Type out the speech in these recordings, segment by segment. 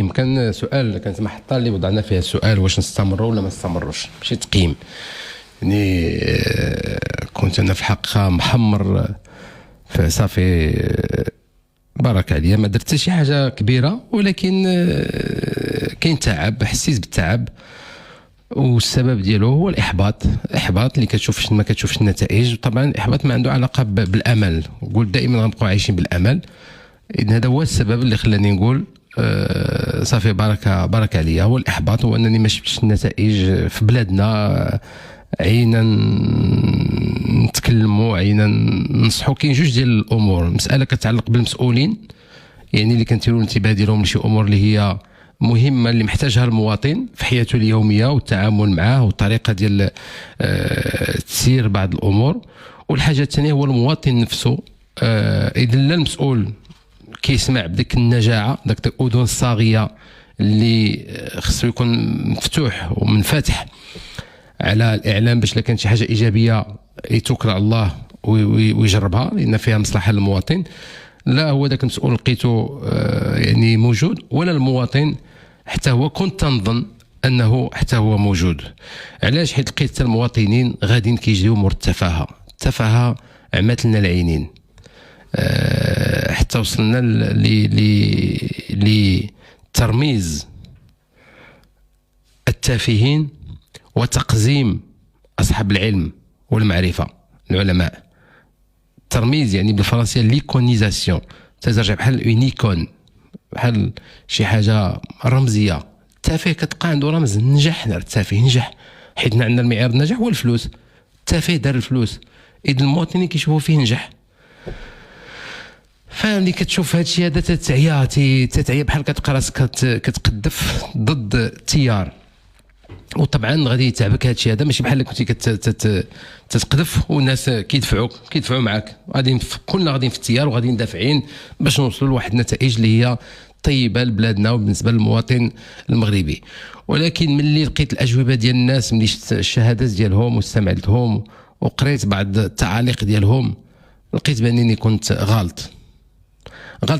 تقييم. كان سؤال كانت محطه اللي وضعنا فيها السؤال واش نستمروا ولا ما نستمروش، ماشي تقييم. يعني كنت انا في الحقيقه محمر صافي، بارك عليا ما درت شي حاجه كبيره، ولكن كاين تعب، حسيت بالتعب، والسبب ديالو هو الاحباط اللي كتشوف ما كتشوفش النتائج. طبعا الاحباط ما عنده علاقه بالامل، قلت دائما غنبقاو عايشين بالامل. إن هذا هو السبب اللي خلاني نقول صافي بارك عليا، هو الاحباط، هو انني ما شفتش النتائج في بلادنا. عينا نتكلموا، عينا ننصحوا. كاين جوج ديال الامور، مساله كتعلق بالمسؤولين، يعني اللي كنتيروا الانتباه ديالهم لشي امور اللي هي مهمه، اللي محتاجها المواطن في حياته اليوميه والتعامل معه والطريقه ديال تسيير بعض الامور. والحاجه الثانيه هو المواطن نفسه. اذا لا المسؤول كيسمع بديك النجاعه، داك الاذن الصاغيه اللي خصو يكون مفتوح ومنفتح على الاعلام، باش لا كانت شي حاجه ايجابيه يتوكل على الله ويجربها لان فيها مصلحه للمواطن. لا هو ذاك المسؤول لقيته يعني موجود، ولا المواطن حتى هو كنت تنظن انه حتى هو موجود. علاش؟ حيت لقيت المواطنين غاديين كيجريو مور التفاهه عمات لنا العينين، حتى وصلنا لترميز التافهين وتقزيم اصحاب العلم والمعرفه العلماء. ترميز يعني بالفرنسيه ليكونيزاسيون، ترجع بحال اونيكون، بحال شي حاجه رمزيه. التافه كتبقى عنده رمز، نجح، التافه نجح، حيت عندنا المعيار النجاح هو الفلوس. التافه دار الفلوس، اذا المواطنين كيشوفوا فيه نجح. فملي كتشوف هذا الشيء هذا تتعيا بحال كتبقى راسك كتقدف ضد التيار. وطبعا غادي يتعبك هذا الشيء هذا، ماشي بحال كنتي تتقذف والناس كيدفعوا معك. غادي كلنا غاديين في التيار وغادي ندافعين باش نوصلوا لواحد النتائج اللي هي طيبه لبلادنا وبالنسبه للمواطن المغربي. ولكن ملي لقيت الاجوبه ديال الناس، ملي شفت الشهادات ديالهم واستمعت لهم وقريت بعض التعاليق ديالهم، لقيت بانني كنت غلط.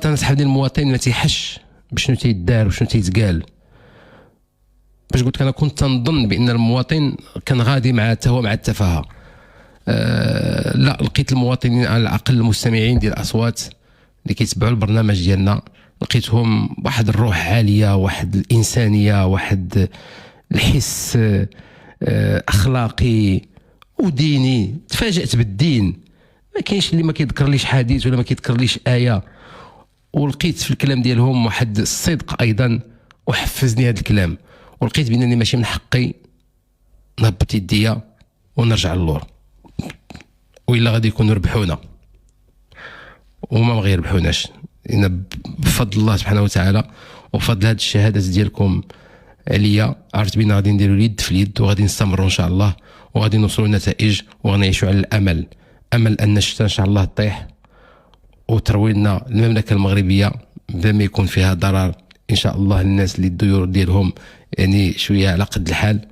انا صاحبني المواطن ما تيحش بشنو تيدار وشنو تيتقال. باش قلت انا كنت تنظن بان المواطن كان غادي مع التفاهه. لا، لقيت المواطنين على الاقل المستمعين ديال الاصوات اللي كيتبعوا البرنامج ديالنا، لقيتهم واحد الروح عاليه، واحد الانسانيه، واحد الحس اخلاقي وديني. تفاجأت بالدين، ما كاينش اللي ما كيذكرليش حديث ولا ما كيذكرليش ايه. ولقيت في الكلام ديالهم واحد الصدق ايضا وحفزني هذا الكلام، ولقيت بانني ماشي من حقي نهبط يديا ونرجع للور، والا غادي يكونوا ربحونا وما غيربحوناش. لان بفضل الله سبحانه وتعالى وفضل هذه الشهادات ديالكم عليا، عرفت بان غادي نديروا اليد في اليد وغادي نستمروا ان شاء الله، وغادي نوصلوا لنتائج، وغنعيشوا على الامل. ان الشتاء ان شاء الله تطيح وتروي لنا المملكه المغربيه بلا ما يكون فيها ضرر ان شاء الله. الناس اللي الديور ديالهم يعني شويه على قد الحال،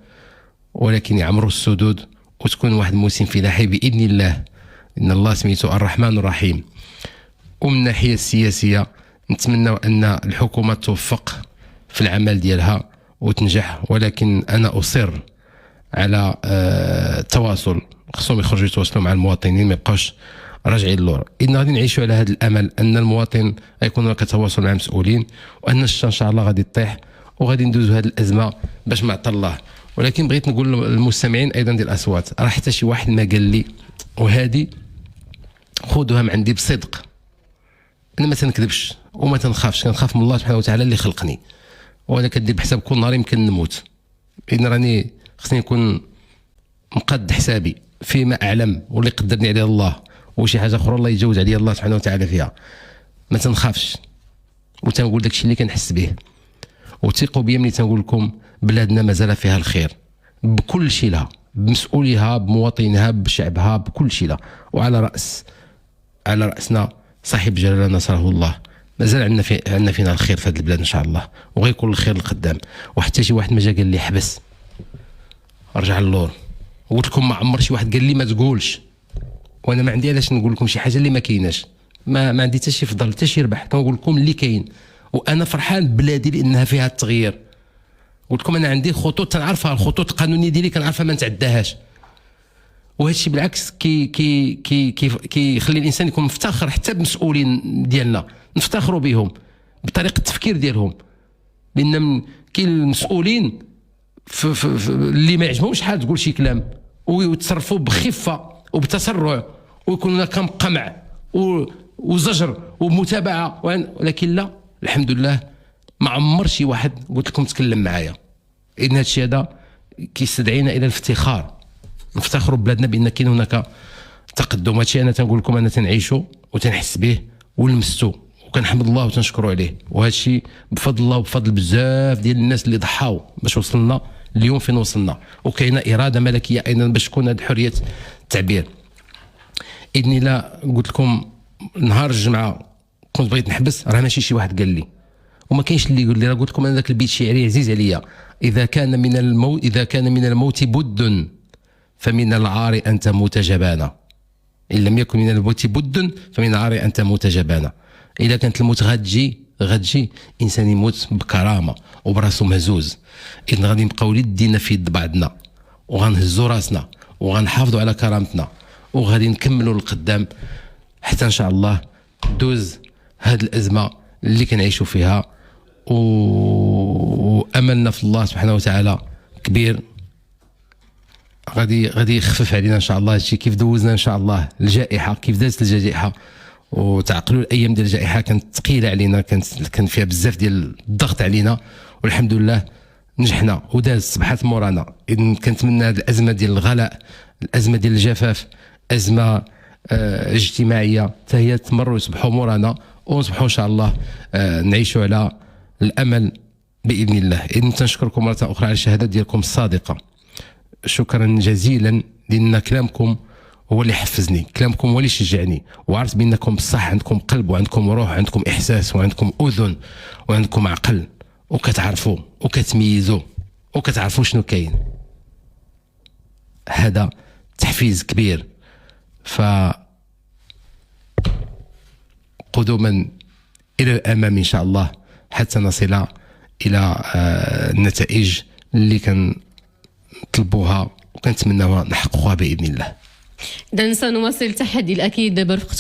ولكن يعمروا السدود وتكون واحد الموسم فلاحي باذن الله. ان الله سميته الرحمن الرحيم. ومن الناحيه السياسيه نتمنى ان الحكومه توفق في العمل ديالها وتنجح، ولكن انا اصر على التواصل. خصهم يخرجوا يتواصلوا مع المواطنين، ما يبقاوش راجعين للور. إذن غادي نعيشوا على هذا الامل ان المواطن غيكون هناك تواصل مع المسؤولين، وان الشتا ان شاء الله غادي تطيح وغادي ندوزوا هذه الازمه باش ما عطى الله. ولكن بغيت نقول للمستمعين ايضا ديال الاصوات، راه حتى شي واحد ما قال لي، وهذه خذوها من عندي بصدق، انا ما تنكذبش وما تنخافش، كنخاف من الله سبحانه وتعالى اللي خلقني، وانا كندير بحساب كل نهار يمكن نموت. إذن راني خصني نكون مقد حسابي فيما اعلم، واللي قدرني عليه الله، وشي حاجه اخرى الله يجوز عليا الله سبحانه وتعالى فيها. ما تنخافش وتنقول داكشي اللي كنحس به، وثقوا بيا ملي تنقول لكم بلادنا مازال فيها الخير بكل شيء لها، بمسؤوليها، بمواطنيها، بشعبها، بكل شيء لها. وعلى راسنا صاحب جلاله نصره الله. مازال عندنا فينا الخير في هذه البلاد ان شاء الله، وغيكون الخير القدام. وحتى شي واحد ما جا قال لي حبس رجع للور، وقلت لكم ما عمر شي واحد قال لي ما تقولش، وانا ما عندي علاش نقول لكم شي حاجه اللي ما كايناش. ما عندي حتى شي فضل حتى شي ربح، كنقول لكم اللي كاين وانا فرحان بلادي لانها فيها التغيير. قلت لكم انا عندي خطوط تنعرفها، الخطوط القانونيه ديالي كنعرفها ما نتعداهاش، وهذا الشيء بالعكس كيخلي الانسان يكون مفتخر حتى بالمسؤولين ديالنا، نفتخروا بهم بطريقه التفكير ديالهم، لان كاين المسؤولين اللي ما يعجبهمش حال تقول شي كلام ويتصرفوا بخفه وبتسرع ويكون هناك قمع وزجر ومتابعه، ولكن لا، الحمد لله ما عمر شي واحد قلت لكم تكلم معايا. اذن هذا الشيء هذا كيستدعينا الى الافتخار، نفتخروا ببلادنا بان كاين هناك تقدم. هذا الشيء انا تنقول لكم انا تنعيشوا وتنحس به ولمستو، وكنحمد الله وتنشكروا عليه، وهذا الشيء بفضل الله وبفضل بزاف ديال الناس اللي ضحاو باش وصلنا اليوم فين وصلنا، وكاينه اراده ملكيه ايضا باش تكون هذه حريه التعبير. باذن الله قلت لكم نهار الجمعه كنت بغيت نحبس، راه ماشي شي واحد قال لي، وما كاينش اللي يقول لي، راه قلت لكم انا ذاك البيت الشعري عزيز عليا، اذا كان من الموت بد فمن العار ان تموت جبانا، ان لم يكن من الموت بد فمن العار ان تموت جبانا. اذا كانت الموت غتجي انسان يموت بكرامه وبراسو مهزوز. اذا غادي نبقاو وليدينا في يد بعضنا وغنهزوا راسنا وغنحافظوا على كرامتنا وغادي نكملوا للقدام حتى ان شاء الله دوز هذه الازمه اللي كنعيشوا فيها، واملنا في الله سبحانه وتعالى كبير، غادي يخفف علينا ان شاء الله هادشي. كيف دوزنا ان شاء الله الجائحه، كيف دازت الجائحه وتعقلوا الايام ديال الجائحه كانت ثقيله علينا، كان فيها بزاف ديال الضغط علينا، والحمد لله نجحنا وداز صبحات مورانا. اذا كنتمنى هذه الازمه ديال الغلاء، الازمه ديال الجفاف، ازمه اجتماعيه حتى هي تمر ويصبحوا مورانا، ونصبحوا ان شاء الله نعيشوا على الامل باذن الله. اذا تنشكركم مره اخرى على الشهاده ديالكم الصادقه، شكرا جزيلا، لان كلامكم هو اللي حفزني، كلامكم هو اللي شجعني، وعرفت بانكم بصح عندكم قلب وعندكم روح وعندكم احساس وعندكم اذن وعندكم عقل، وكتعرفوا وكتميزوا وكتعرفوا شنو كاين. هذا تحفيز كبير. ف قدوما الى الامام ان شاء الله حتى نصل الى النتائج اللي كنطلبوها وكنتمناوها نحققوها باذن الله. إذا سنواصل التحدي الأكيد برفقتكم.